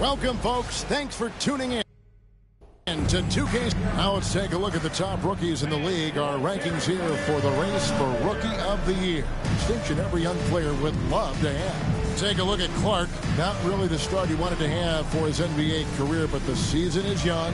Welcome, folks. Thanks for tuning in to 2K. Now let's take a look at the top rookies in the league. Our rankings here for the race for Rookie of the Year. Distinction every young player would love to have. Take a look at Clark. Not really the start he wanted to have for his NBA career, but the season is young.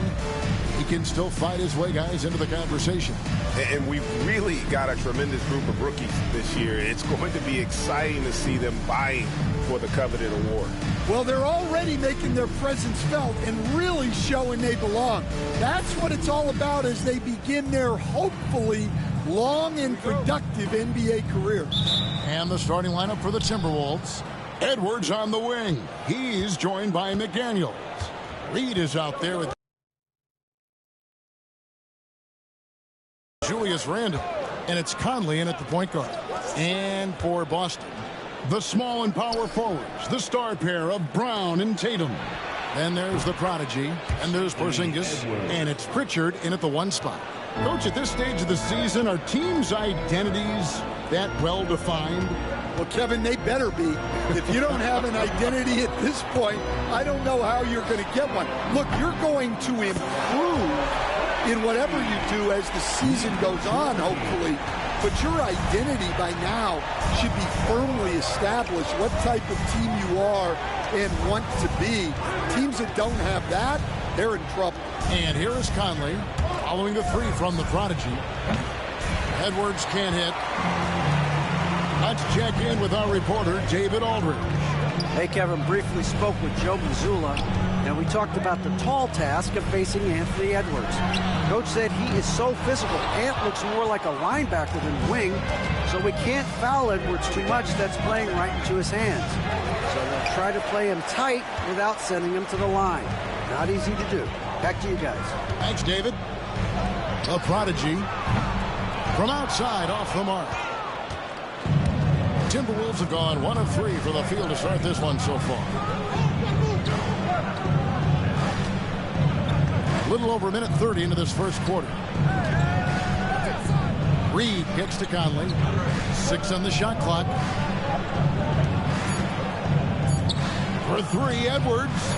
He can still fight his way, guys, into the conversation. And we've really got a tremendous group of rookies this year. It's going to be exciting to see them vying for the coveted award. Well, they're already making their presence felt and really showing they belong. That's what it's all about as they begin their, hopefully, long and productive NBA career. And the starting lineup for the Timberwolves. Edwards on the wing. He's joined by McDaniels. Reed is out there with Julius Randle. And it's Conley in at the point guard. And for Boston, the small and power forwards, the star pair of Brown and Tatum. Then there's the prodigy, and there's Porzingis, and it's Pritchard in at the one spot. Coach, at this stage of the season, are teams' identities that well-defined? Well, Kevin, they better be. If you don't have an identity at this point, I don't know how you're going to get one. Look, you're going to improve in whatever you do as the season goes on, hopefully. But your identity by now should be firmly established, what type of team you are and want to be. Teams that don't have that, they're in trouble. And here is Conley following the three from the prodigy. Edwards can't hit. Let's check in with our reporter, David Aldridge. Hey, Kevin, briefly spoke with Joe Mazzulla, and we talked about the tall task of facing Anthony Edwards. Coach said he is so physical. Ant looks more like a linebacker than wing, so we can't foul Edwards too much. That's playing right into his hands. So we'll try to play him tight without sending him to the line. Not easy to do. Back to you guys. Thanks, David. The prodigy from outside off the mark. Timberwolves have gone 1 of 3 for the field to start this one so far. A little over a minute 30 into this first quarter. Reed kicks to Conley. 6 on the shot clock. For 3, Edwards.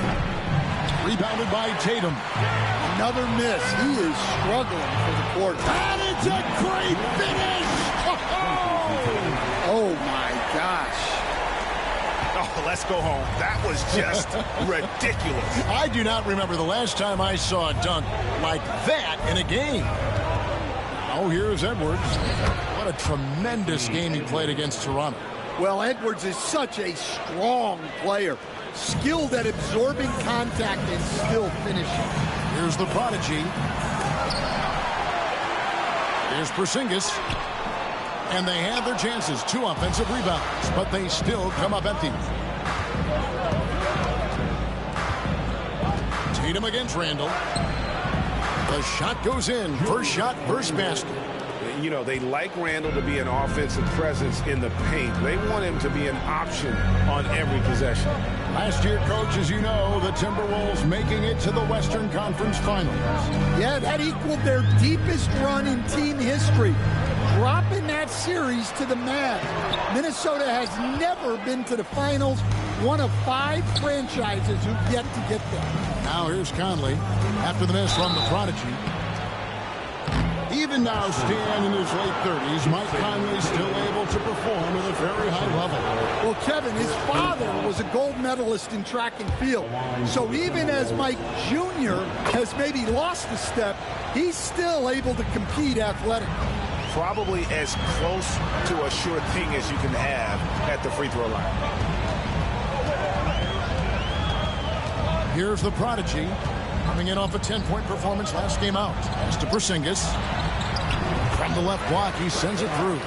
Rebounded by Tatum. Another miss. He is struggling for the quarter. And it's a great finish! Oh, my gosh. Oh, let's go home. That was just ridiculous. I do not remember the last time I saw a dunk like that in a game. Oh, here's Edwards. What a tremendous game he played against Toronto. Well, Edwards is such a strong player. Skilled at absorbing contact and still finishing. Here's the prodigy. Here's Porzingis. And they have their chances. 2 offensive rebounds, but they still come up empty. Tatum against Randle. The shot goes in. First shot, first basket. You know, they like Randle to be an offensive presence in the paint. They want him to be an option on every possession. Last year, Coach, as you know, the Timberwolves making it to the Western Conference Finals. Yeah, that equaled their deepest run in team history. Dropping that series to the Mavs. Minnesota has never been to the finals. One of 5 franchises who've yet to get there. Now here's Conley after the miss from the prodigy. Even now, Stan, in his late 30s, Mike Conley still able to perform at a very high level. Well, Kevin, his father was a gold medalist in track and field. So even as Mike Jr. has maybe lost a step, he's still able to compete athletically. Probably as close to a sure thing as you can have at the free throw line. Here's the prodigy coming in off a 10-point performance last game out. As to Porzingis. From the left block, he sends it through.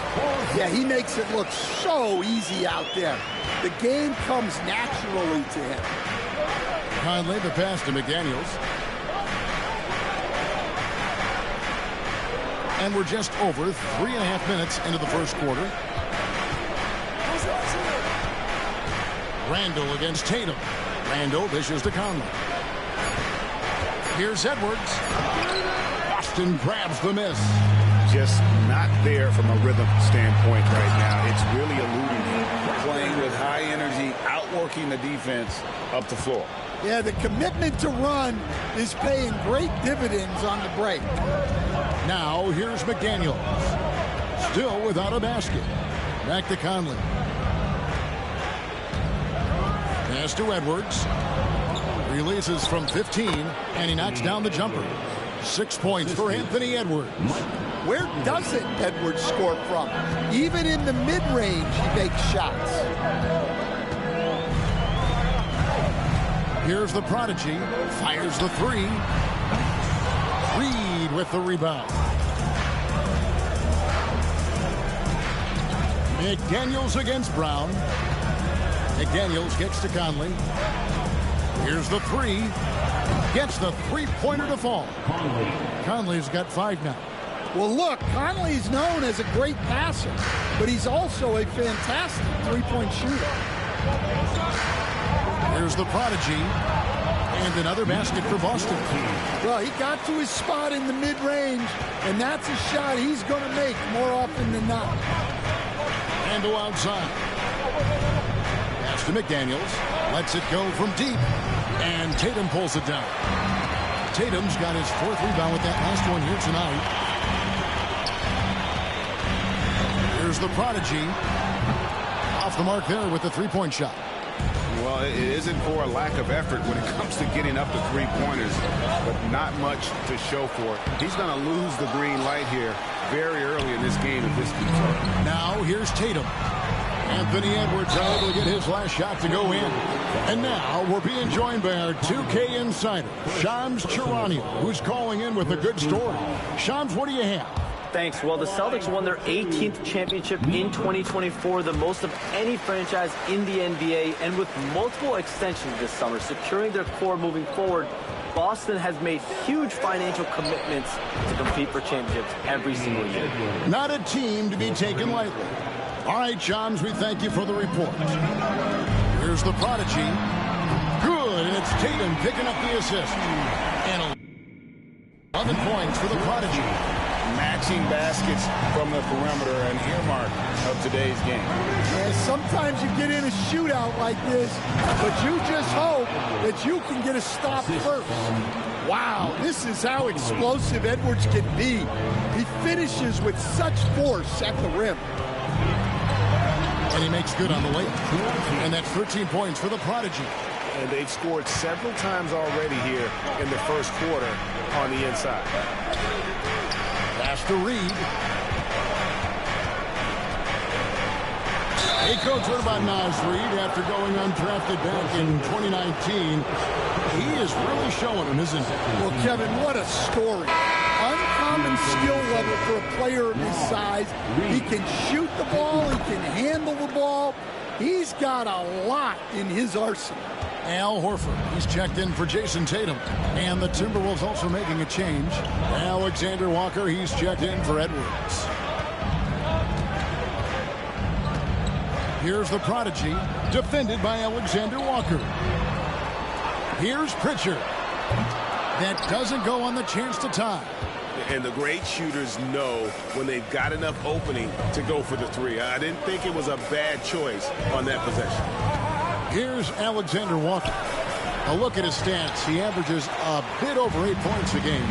Yeah, he makes it look so easy out there. The game comes naturally to him. Conley, the pass to McDaniels. And we're just over 3.5 minutes into the first quarter. Randle against Tatum. Randle dishes to Conley. Here's Edwards. Boston grabs the miss. Just not there from a rhythm standpoint right now. It's really eluding him. Playing with high energy, outworking the defense up the floor. Yeah, the commitment to run is paying great dividends on the break. Now, here's McDaniels. Still without a basket. Back to Conley. Pass to Edwards. Releases from 15, and he knocks down the jumper. 6 points for Anthony Edwards. Where doesn't Edwards score from? Even in the mid-range, he makes shots. Here's the prodigy. Fires the three. Reed with the rebound. McDaniels against Brown. McDaniels gets to Conley. Here's the three. Gets the three-pointer to fall. Conley's got 5 now. Well, look, Conley's known as a great passer, but he's also a fantastic three-point shooter. Here's the prodigy. And another basket for Boston. Well, he got to his spot in the mid-range, and that's a shot he's going to make more often than not. Randle outside. Pass to McDaniels. Lets it go from deep. And Tatum pulls it down. Tatum's got his 4th rebound with that last one here tonight. Here's the prodigy. Off the mark there with the three-point shot. Well, it isn't for a lack of effort when it comes to getting up to three-pointers, but not much to show for it. He's going to lose the green light here very early in this game if this keeps up. Now here's Tatum. Anthony Edwards able to get his last shot to go in. And now we're being joined by our 2K insider, Shams Charania, who's calling in with a good story. Shams, what do you have? Thanks. Well, the Celtics won their 18th championship in 2024, the most of any franchise in the NBA, and with multiple extensions this summer, securing their core moving forward, Boston has made huge financial commitments to compete for championships every single year. Not a team to be taken lightly. All right, Shams, we thank you for the report. Here's the prodigy. Good, and it's Tatum picking up the assist. And 11 points for the prodigy. Matching baskets from the perimeter, an earmark of today's game. Yeah, sometimes you get in a shootout like this, but you just hope that you can get a stop first. Wow, this is how explosive Edwards can be. He finishes with such force at the rim. And he makes good on the layup. And that's 13 points for the prodigy. And they've scored several times already here in the first quarter on the inside. Pass to Reed. Hey, Coach, what about Naz Reid after going undrafted back in 2019? He is really showing him, isn't he? Well, Kevin, what a story. Uncommon skill level for a player of his size. He can shoot the ball. He can handle the ball. He's got a lot in his arsenal. Al Horford, he's checked in for Jason Tatum. And the Timberwolves also making a change. Alexander Walker, he's checked in for Edwards. Here's the prodigy, defended by Alexander Walker. Here's Pritchard. That doesn't go on the chance to tie. And the great shooters know when they've got enough opening to go for the three. I didn't think it was a bad choice on that possession. Here's Alexander Walker. A look at his stats. He averages a bit over 8 points a game.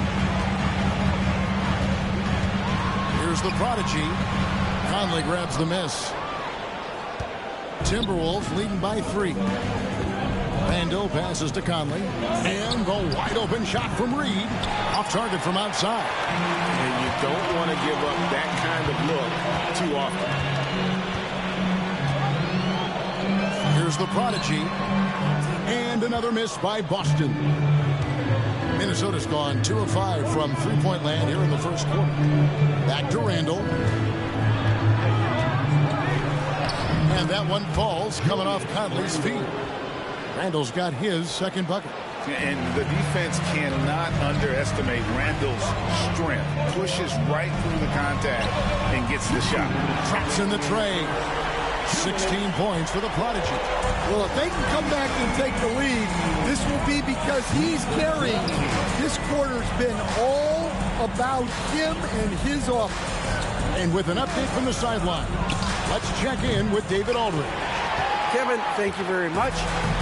Here's the prodigy. Conley grabs the miss. Timberwolves leading by 3. Vando passes to Conley. And the wide open shot from Reed. Off target from outside. And you don't want to give up that kind of look too often. Here's the prodigy. And another miss by Boston. Minnesota's gone 2 of 5 from three-point land here in the first quarter. Back to Randle. And that one falls coming off Conley's feet. Randle's got his second bucket. And the defense cannot underestimate Randle's strength. Pushes right through the contact and gets the shot. Traps in the tray. 16 points for the prodigy. Well, if they can come back and take the lead, this will be because he's carrying it. This quarter's been all about him and his offense. And with an update from the sideline, let's check in with David Aldridge. Kevin, thank you very much.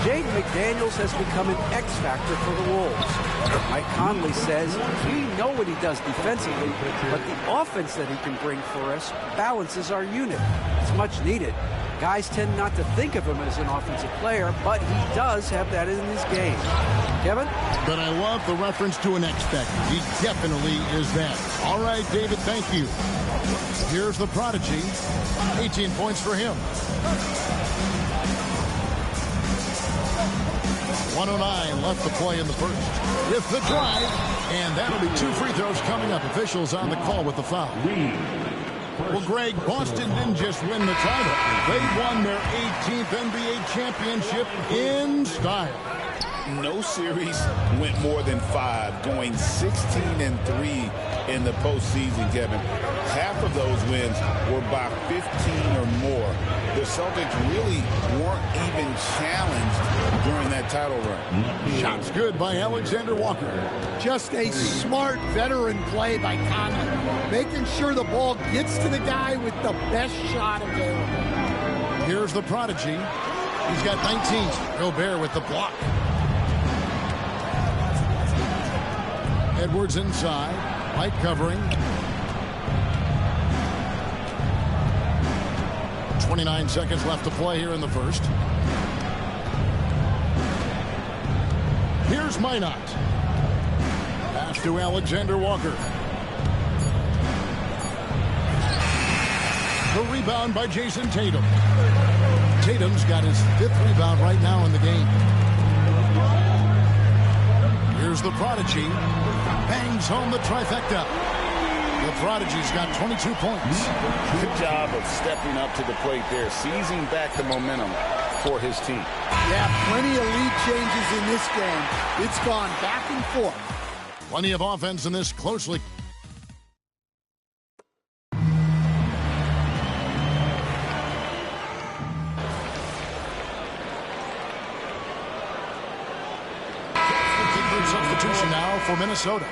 Jaden McDaniels has become an X factor for the Wolves. Mike Conley says we know what he does defensively, but the offense that he can bring for us balances our unit. It's much needed. Guys tend not to think of him as an offensive player, but he does have that in his game. Kevin? But I love the reference to an X factor. He definitely is that. All right, David, thank you. Here's the prodigy. 18 points for him. 109 left to play in the first. With the drive, and that'll be 2 free throws coming up. Officials on the call with the foul. Well, Greg, Boston didn't just win the title. They won their 18th NBA championship in style. No series went more than 5, going 16-3 in the postseason, Kevin. Half of those wins were by 15 or more. The Celtics really weren't even challenged during that title run. Shots good by Alexander Walker. Just a smart veteran play by Conley, making sure the ball gets to the guy with the best shot available. Here's the prodigy. He's got 19. Gobert with the block. Edwards inside. White covering. 29 seconds left to play here in the first. Here's Minot. Pass to Alexander Walker. The rebound by Jason Tatum. Tatum's got his 5th rebound right now in the game. Here's the prodigy. Bangs home the trifecta. The prodigy's got 22 points. Good job of stepping up to the plate there, seizing back the momentum for his team. Yeah, plenty of lead changes in this game. It's gone back and forth. Plenty of offense in this closely. Substitution now for Minnesota.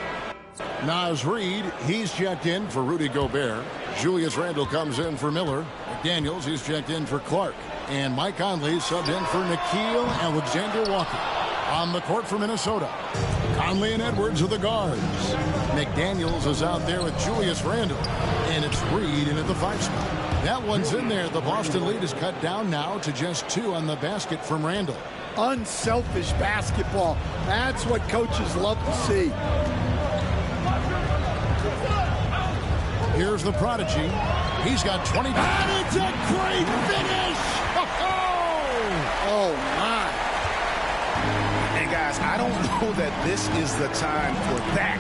Naz Reid, he's checked in for Rudy Gobert. Julius Randle comes in for Miller. McDaniels, he's checked in for Clark. And Mike Conley subbed in for Nickeil Alexander-Walker. On the court for Minnesota, Conley and Edwards are the guards. McDaniels is out there with Julius Randle. And it's Reid in at the 5 spot. That one's in there. The Boston lead is cut down now to just 2 on the basket from Randle. Unselfish basketball. That's what coaches love to see. Here's the prodigy. He's got 20. And it's a great finish! Oh, my. And guys, I don't know that this is the time for that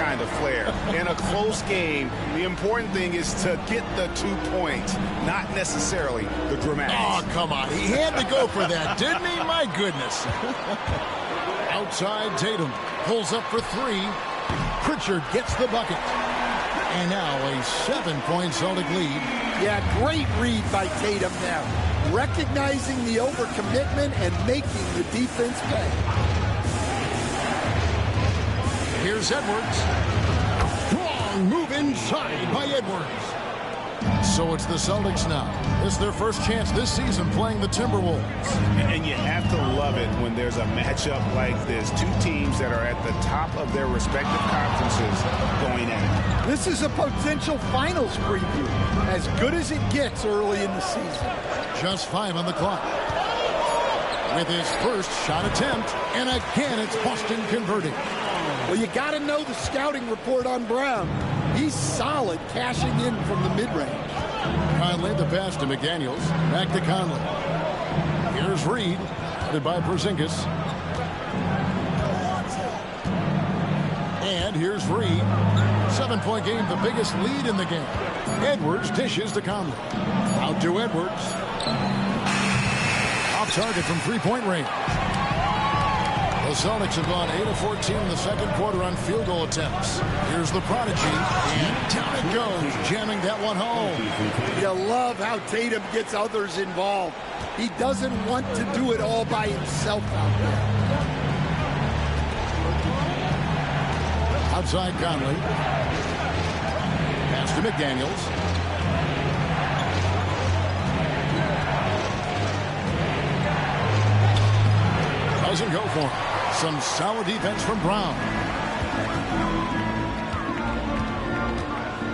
kind of flair. In a close game, the important thing is to get the 2 points, not necessarily the dramatics. Oh, come on. He had to go for that, didn't he? My goodness. Outside, Tatum pulls up for 3. Pritchard gets the bucket. And now a 7-point Celtic lead. Yeah, great read by Tatum there. Recognizing the overcommitment and making the defense pay. Here's Edwards. Strong move inside by Edwards. So it's the Celtics now. It's their first chance this season playing the Timberwolves. And you have to love it when there's a matchup like this. 2 teams that are at the top of their respective conferences going at it. This is a potential finals preview. As good as it gets early in the season. Just 5 on the clock. With his first shot attempt. And again, it's Boston converting. Well, you got to know the scouting report on Brown. He's solid cashing in from the mid-range. Conley the pass to McDaniels. Back to Conley. Here's Reid. Headed by Porzingis. And here's Reid. 7-point game, the biggest lead in the game. Edwards dishes to Conley. Out to Edwards. Off target from 3-point range. The Celtics have gone 8 of 14 in the second quarter on field goal attempts. Here's the prodigy, and down it goes, jamming that one home. You love how Tatum gets others involved. He doesn't want to do it all by himself out there. Outside Conley. Pass to McDaniels. for him. Some solid defense from Brown.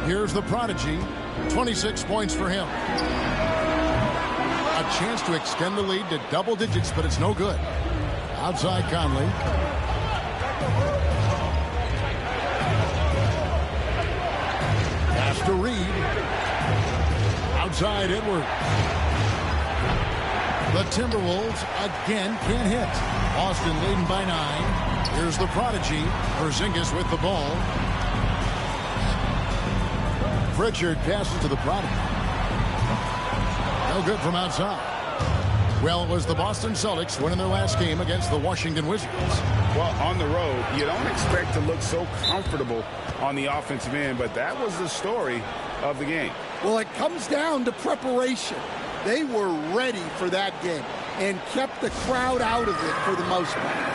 Here's the prodigy. 26 points for him. A chance to extend the lead to double digits, but it's no good. Outside Conley. Pass to Reed. Outside Edwards. The Timberwolves again can't hit. Boston leading by 9. Here's the prodigy. Porzingis with the ball. Pritchard passes to the prodigy. No good from outside. Well, it was the Boston Celtics winning their last game against the Washington Wizards. Well, on the road, you don't expect to look so comfortable on the offensive end, but that was the story of the game. Well, it comes down to preparation. They were ready for that game and kept the crowd out of it for the most part.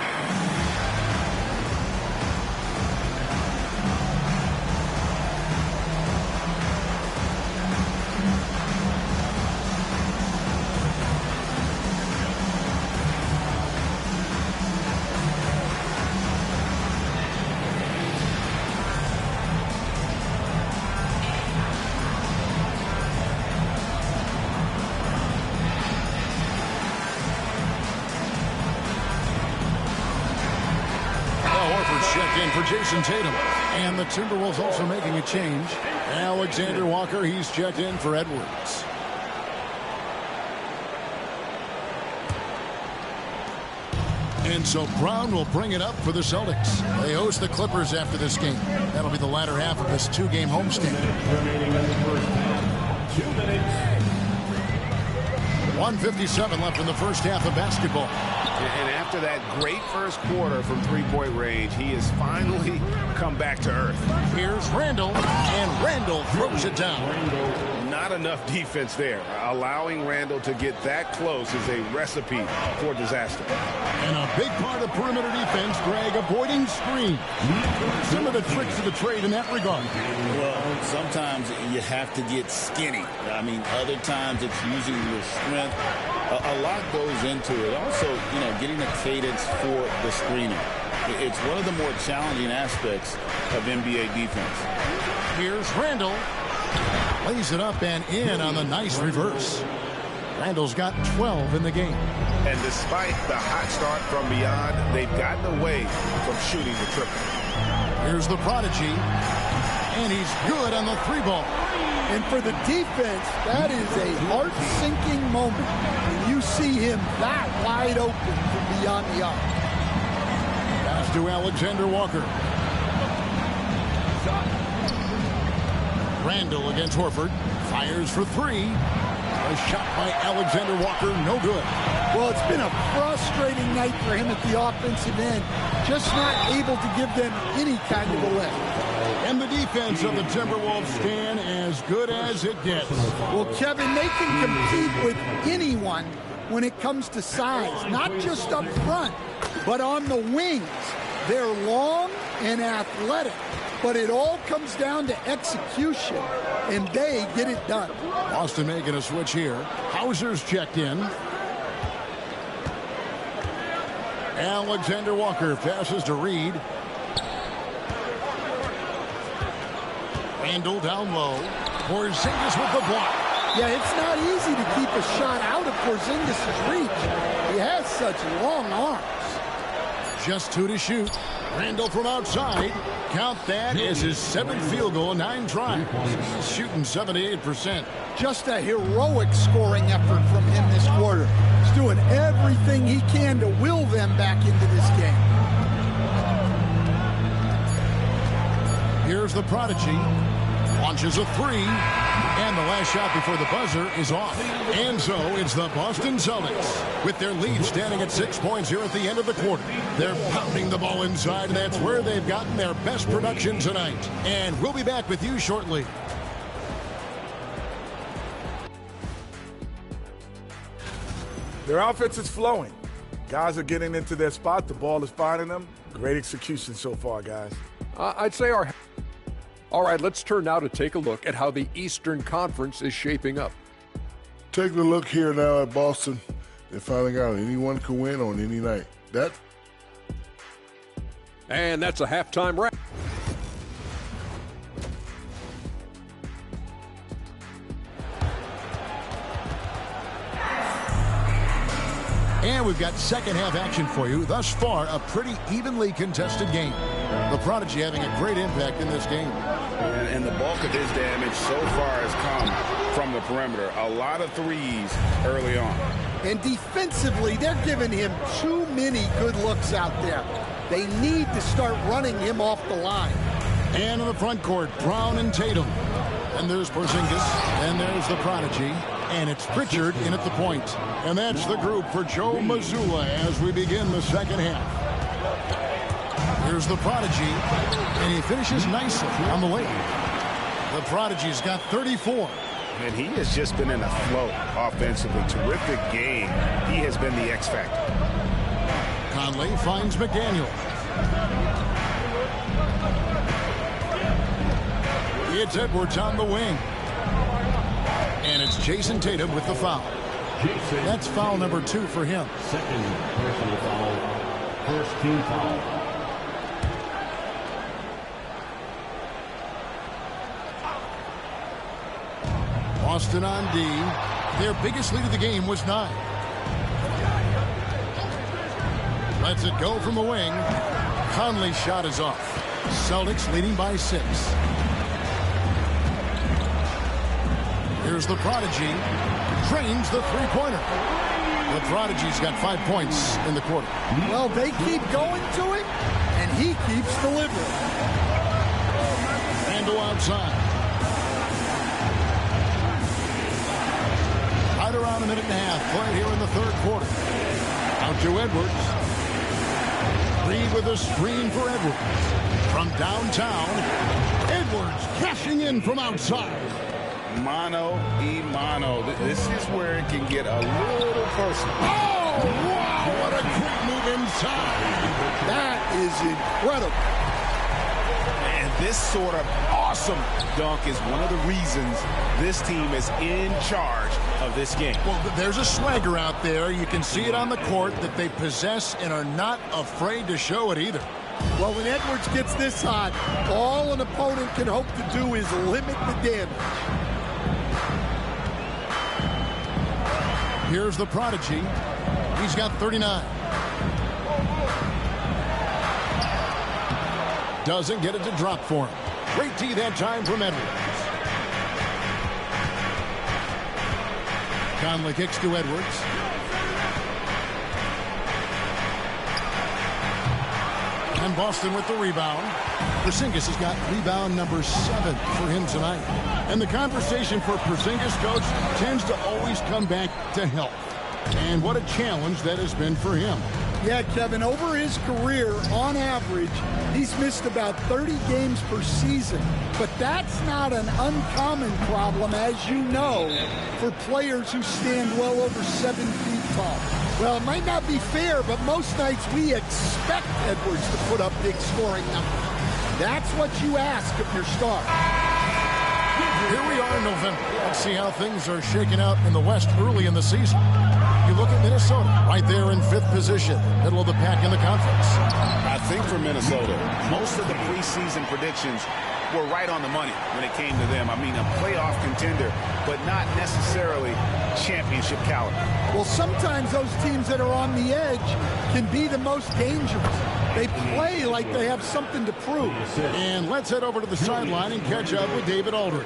For Jason Tatum. And the Timberwolves also making a change. Alexander Walker, he's checked in for Edwards. And so Brown will bring it up for the Celtics. They host the Clippers after this game. That'll be the latter half of this 2-game homestand. 1:57 left in the first half of basketball. And after that great first quarter from three-point range, he has finally come back to earth. Here's Randall, and Randall throws it down. Not enough defense there. Allowing Randall to get that close is a recipe for disaster. And a big part of perimeter defense, Greg, avoiding screens. Some of the tricks of the trade in that regard. Well, sometimes you have to get skinny. I mean, other times it's using your strength. A lot goes into it. Also, getting a cadence for the screening. It's one of the more challenging aspects of NBA defense. Here's Randall. Lays it up and in on the nice reverse. Randall's got 12 in the game. And despite the hot start from beyond, they've gotten away from shooting the triple. Here's the prodigy. And he's good on the 3-ball. And for the defense, that is a heart-sinking moment when you see him that wide open from beyond the arc. Pass to Alexander Walker. Randall against Horford. Fires for 3. A shot by Alexander Walker, no good. Well, it's been a frustrating night for him at the offensive end. Just not able to give them any kind of a lift. And the defense of the Timberwolves stand as good as it gets. Well, Kevin, they can compete with anyone when it comes to size, not just up front, but on the wings. They're long and athletic, but it all comes down to execution, and they get it done. Boston making a switch here. Hauser's checked in. Alexander Walker passes to Reed. Randall down low. Porzingis with the block. Yeah, it's not easy to keep a shot out of Porzingis' reach. He has such long arms. Just 2 to shoot. Randall from outside. Count that as his 7th field goal, 9 tries. He's shooting 78%. Just a heroic scoring effort from him this quarter. He's doing everything he can to will them back into this game. Here's the prodigy. Launches a 3. And the last shot before the buzzer is off. And so it's the Boston Celtics with their lead standing at 6 points here at the end of the quarter. They're pounding the ball inside, and that's where they've gotten their best production tonight. And we'll be back with you shortly. Their offense is flowing. Guys are getting into their spot. The ball is finding them. Great execution so far, guys. I'd say our... All right, let's turn now to take a look at how the Eastern Conference is shaping up. Taking a look here now at Boston, they're finding out anyone can win on any night. That And that's a halftime wrap. And we've got second half action for you. Thus far, a pretty evenly contested game. The Prodigy having a great impact in this game. And the bulk of his damage so far has come from the perimeter. A lot of threes early on. And defensively, they're giving him too many good looks out there. They need to start running him off the line. And in the front court, Brown and Tatum. And there's Porzingis. And there's the Prodigy. And it's Pritchard in at the point. And that's the group for Joe Mazzulla as we begin the second half. Here's the Prodigy. And he finishes nicely on the way. The Prodigy's got 34. And he has just been in a flow offensively. Terrific game. He has been the X factor. Conley finds McDaniel. It's Edwards on the wing. And it's Jason Tatum with the foul. That's foul number 2 for him. Second personal foul. First team foul. Boston on D. Their biggest lead of the game was 9. Lets it go from the wing. Conley's shot is off. Celtics leading by 6. Here's the Prodigy. Drains the three-pointer. The Prodigy's got 5 points in the quarter. Well, they keep going to him, and he keeps delivering. And go outside. Right around a minute and a half played here in the third quarter. Out to Edwards. Reed with a screen for Edwards. From downtown, Edwards cashing in from outside. Mano y mano. This is where it can get a little personal. Oh, wow, what a quick move inside. That is incredible. And this sort of awesome dunk is one of the reasons this team is in charge of this game. Well, there's a swagger out there. You can see it on the court that they possess and are not afraid to show it either. Well, when Edwards gets this hot, all an opponent can hope to do is limit the damage. Here's the Prodigy. He's got 39. Doesn't get it to drop for him. Great D that time from Edwards. Conley kicks to Edwards. And Boston with the rebound. Porzingis has got rebound number 7 for him tonight. And the conversation for Porzingis, coach, tends to always come back to health. And what a challenge that has been for him. Yeah, Kevin, over his career, on average, he's missed about 30 games per season. But that's not an uncommon problem, as you know, for players who stand well over 7 feet tall. Well, it might not be fair, but most nights we expect Edwards to put up big scoring numbers. That's what you ask of your star. Here we are in November. Let's see how things are shaking out in the West early in the season. You look at Minnesota, right there in 5th position, middle of the pack in the conference. I think for Minnesota, most of the preseason predictions were right on the money when it came to them. I mean, a playoff contender, but not necessarily championship caliber. Well, sometimes those teams that are on the edge can be the most dangerous. They play like they have something to prove. And let's head over to the sideline and catch up with David Aldridge.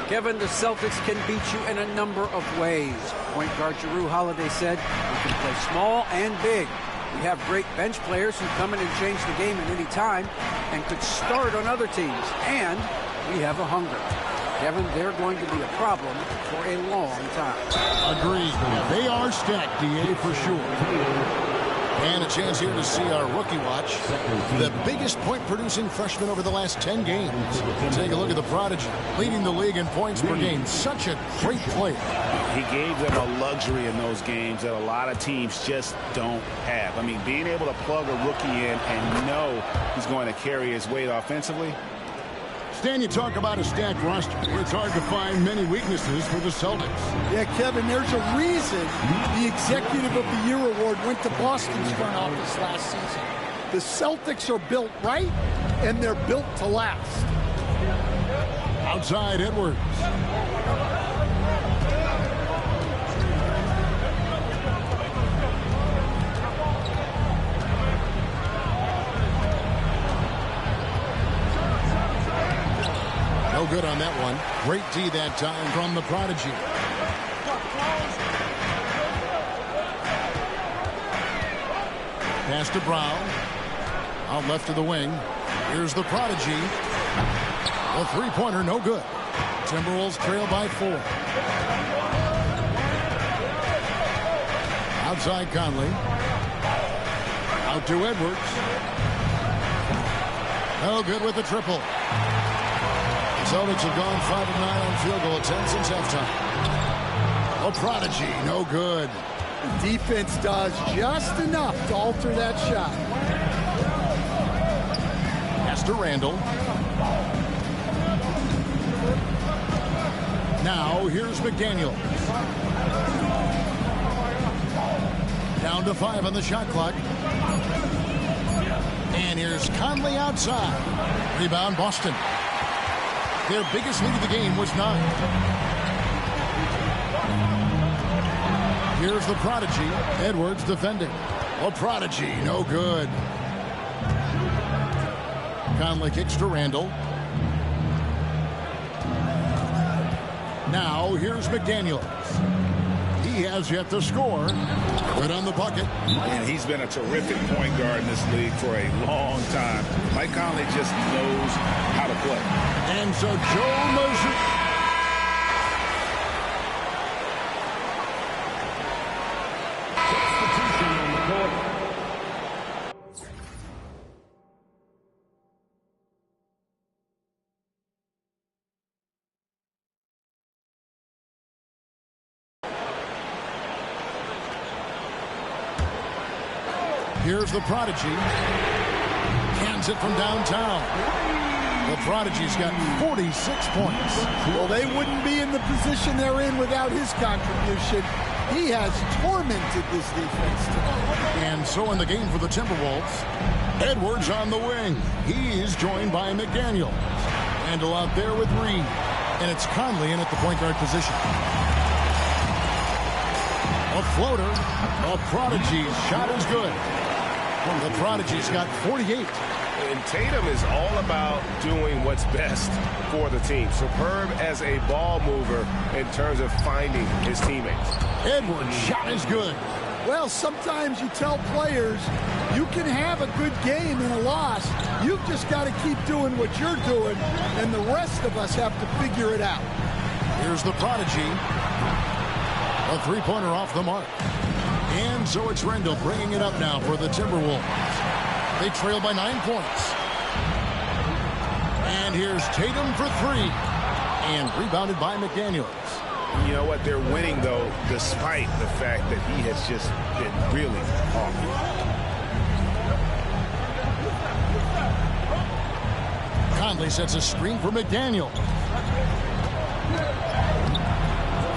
Kevin, the Celtics can beat you in a number of ways. Point guard Jrue Holiday said, we can play small and big. We have great bench players who come in and change the game at any time and could start on other teams. And we have a hunger. Kevin, they're going to be a problem for a long time. Agreed. They are stacked, DA, for sure. And a chance here to see our rookie watch. The biggest point-producing freshman over the last 10 games. Take a look at the Prodigy, leading the league in points per game. Such a great player. He gave them a luxury in those games that a lot of teams just don't have. I mean, being able to plug a rookie in and know he's going to carry his weight offensively. Stan, you talk about a stacked roster. It's hard to find many weaknesses for the Celtics. Yeah, Kevin, there's a reason the Executive of the Year award went to Boston's front office last season. The Celtics are built right, and they're built to last. Outside Edwards. No good on that one. Great D that time from the prodigy. Pass to Brown. Out left to the wing. Here's the prodigy. A three-pointer, no good. Timberwolves trail by 4. Outside Conley. Out to Edwards. No good with the triple. The Celtics have gone 5 of 9 on field goal attempts since halftime. A prodigy, no good. The defense does just enough to alter that shot. Pass to Randall. Now here's McDaniel. Down to 5 on the shot clock. And here's Conley outside. Rebound Boston. Their biggest lead of the game was 9. Here's the prodigy. Edwards defending. A prodigy, no good. Conley kicks to Randall. Now here's McDaniels. He has yet to score. Good on the bucket. And he's been a terrific point guard in this league for a long time. Mike Conley just knows how to play. And so Joe Mazzulla. Here's the prodigy. Cans it from downtown. The prodigy's got 46 points. Well, they wouldn't be in the position they're in without his contribution. He has tormented this defense tonight. And so in the game for the Timberwolves, Edwards on the wing. He's joined by McDaniel. Randall out there with Reed. And it's Conley in at the point guard position. A floater. A prodigy's shot is good. The prodigy's got 48. And Tatum is all about doing what's best for the team. Superb as a ball mover in terms of finding his teammates. Edwards' shot is good. Well, sometimes you tell players you can have a good game in a loss. You've just got to keep doing what you're doing, and the rest of us have to figure it out. Here's the prodigy. A three-pointer off the mark. And so it's Randall bringing it up now for the Timberwolves. They trail by 9 points. And here's Tatum for 3. And rebounded by McDaniels. You know what? They're winning, though, despite the fact that he has just been really awful. Conley sets a screen for McDaniel.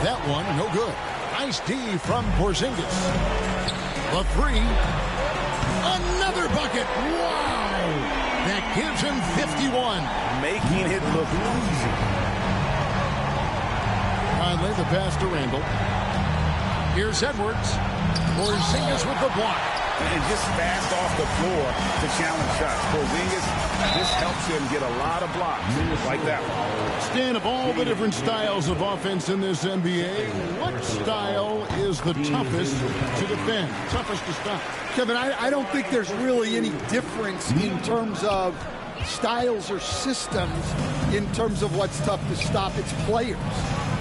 That one, no good. Nice D from Porzingis. The 3. Another bucket. Wow. That gives him 51. Making it look easy. Conley, the pass to Randall. Here's Edwards. Porzingis with the block. And just fast off the floor to challenge shots. Porzingis, this helps him get a lot of blocks like that one. Stan, of all the different styles of offense in this NBA, what style is the toughest to defend, toughest to stop? Kevin, I don't think there's really any difference in terms of styles or systems in terms of what's tough to stop. It's players.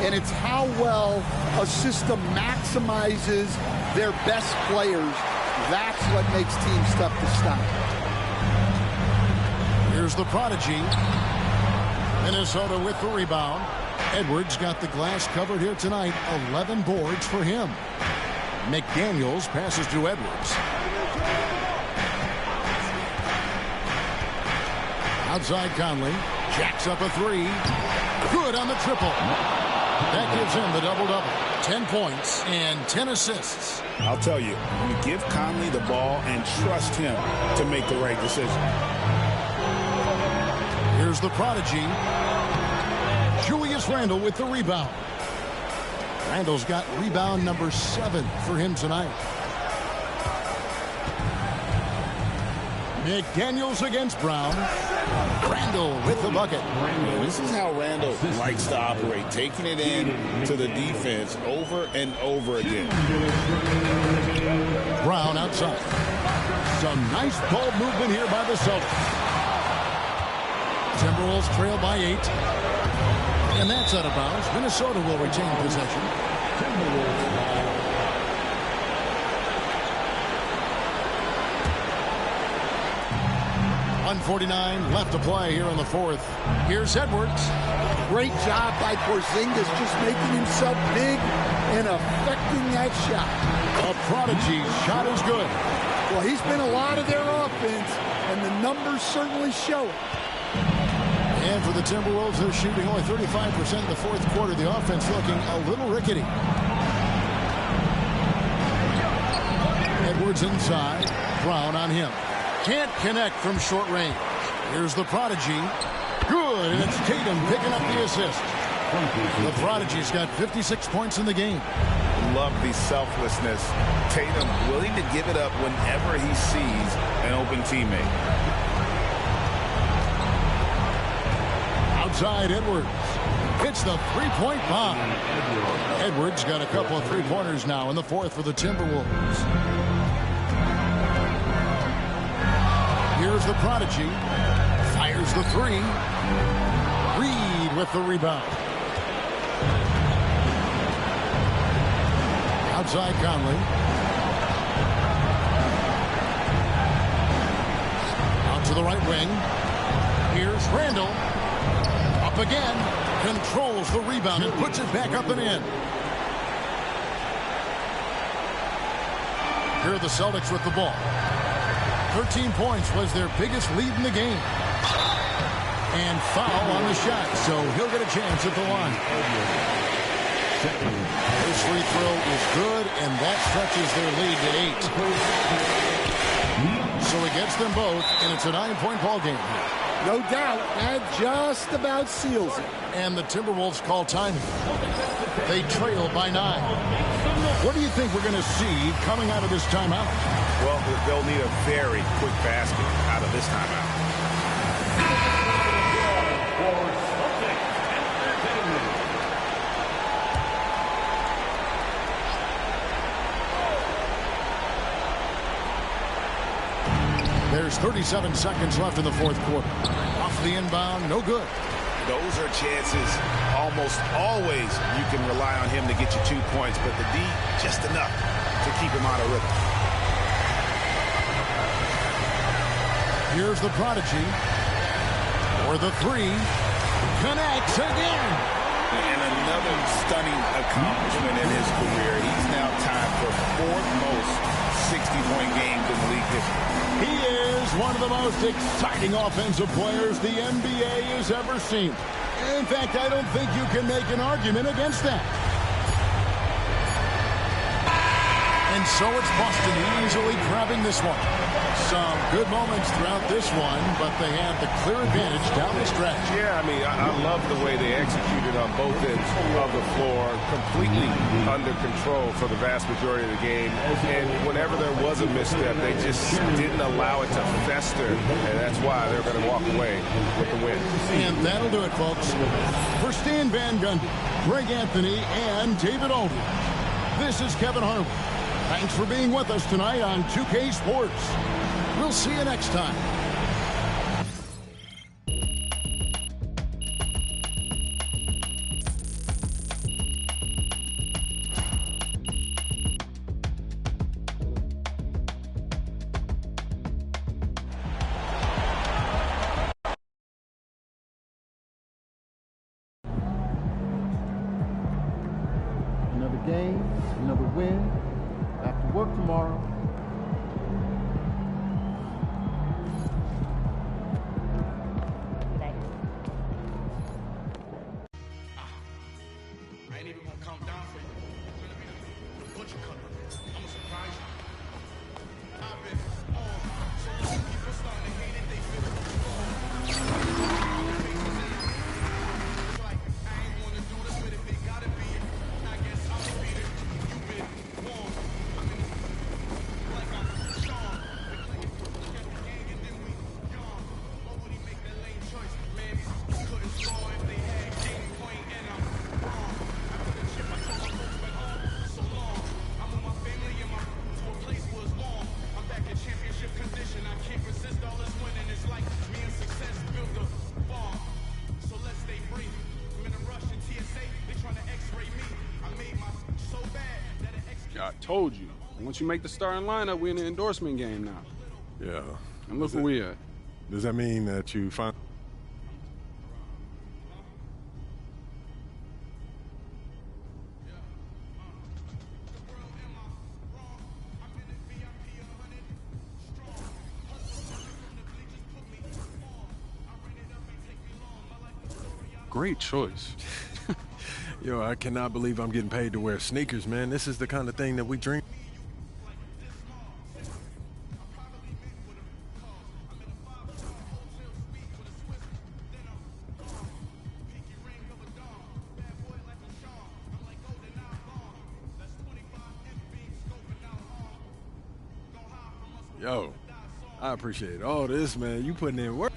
And it's how well a system maximizes their best players. That's what makes teams tough to stop. Here's the prodigy. Minnesota with the rebound. Edwards got the glass covered here tonight. 11 boards for him. McDaniels passes to Edwards. Outside Conley. Jacks up a 3. Good on the triple. That gives him the double-double. 10 points and 10 assists. I'll tell you, you give Conley the ball and trust him to make the right decision. Here's the prodigy, Julius Randle with the rebound. Randle's got rebound number 7 for him tonight. McDaniels against Brown. Randle with the bucket. This is how Randle likes to operate, taking it in to the defense over and over again. Brown outside. Some nice ball movement here by the Celtics. Timberwolves trail by 8. And that's out of bounds. Minnesota will retain possession. 1:49 left to play here in the fourth. Here's Edwards. Great job by Porzingis, just making himself big and affecting that shot. A prodigy shot is good. Well, he's been a lot of their offense, and the numbers certainly show it. And for the Timberwolves, they're shooting only 35% in the fourth quarter. The offense looking a little rickety. Edwards inside. Brown on him. Can't connect from short range. Here's the prodigy. Good, and it's Tatum picking up the assist. The prodigy's got 56 points in the game. Love the selflessness. Tatum willing to give it up whenever he sees an open teammate. Outside Edwards. Hits the three-point bomb. Edwards got a couple of three-pointers now in the fourth for the Timberwolves. Here's the prodigy. Fires the three. Reed with the rebound. Outside Conley. Out to the right wing. Here's Randle. Up again. Controls the rebound and puts it back up and in. Here are the Celtics with the ball. 13 points was their biggest lead in the game. And foul on the shot, so he'll get a chance at the line. His free throw is good, and that stretches their lead to 8. So he gets them both, and it's a 9-point ball game. No doubt, that just about seals it. And the Timberwolves call timing. They trail by 9. What do you think we're going to see coming out of this timeout? Well, they'll need a very quick basket out of this timeout. There's 37 seconds left in the fourth quarter. Off the inbound, no good. Those are chances almost always you can rely on him to get you 2 points, but the D, just enough to keep him out of rhythm. Here's the prodigy. For the three. Connects again. And another stunning accomplishment in his career. He's now tied for 4th most 60-point games in league history. He is one of the most exciting offensive players the NBA has ever seen. In fact, I don't think you can make an argument against that. And so it's Boston easily grabbing this one. Some good moments throughout this one, but they have the clear advantage down the stretch. Yeah, I mean, I love the way they executed on both ends of the floor, completely under control for the vast majority of the game. And whenever there was a misstep, they just didn't allow it to fester, and that's why they're going to walk away with the win. And that'll do it, folks. For Stan Van Gundy, Greg Anthony, and David Aldridge, this is Kevin Harlan. Thanks for being with us tonight on 2K Sports. We'll see you next time. Another game, another win. Back to work tomorrow. I told you. Once you make the starting lineup, we're in the endorsement game now. Yeah. And look where we at. Does that mean that you find... Great choice. Yo, I cannot believe I'm getting paid to wear sneakers, man. This is the kind of thing that we dream. Yo, I appreciate all this, man. You putting in work.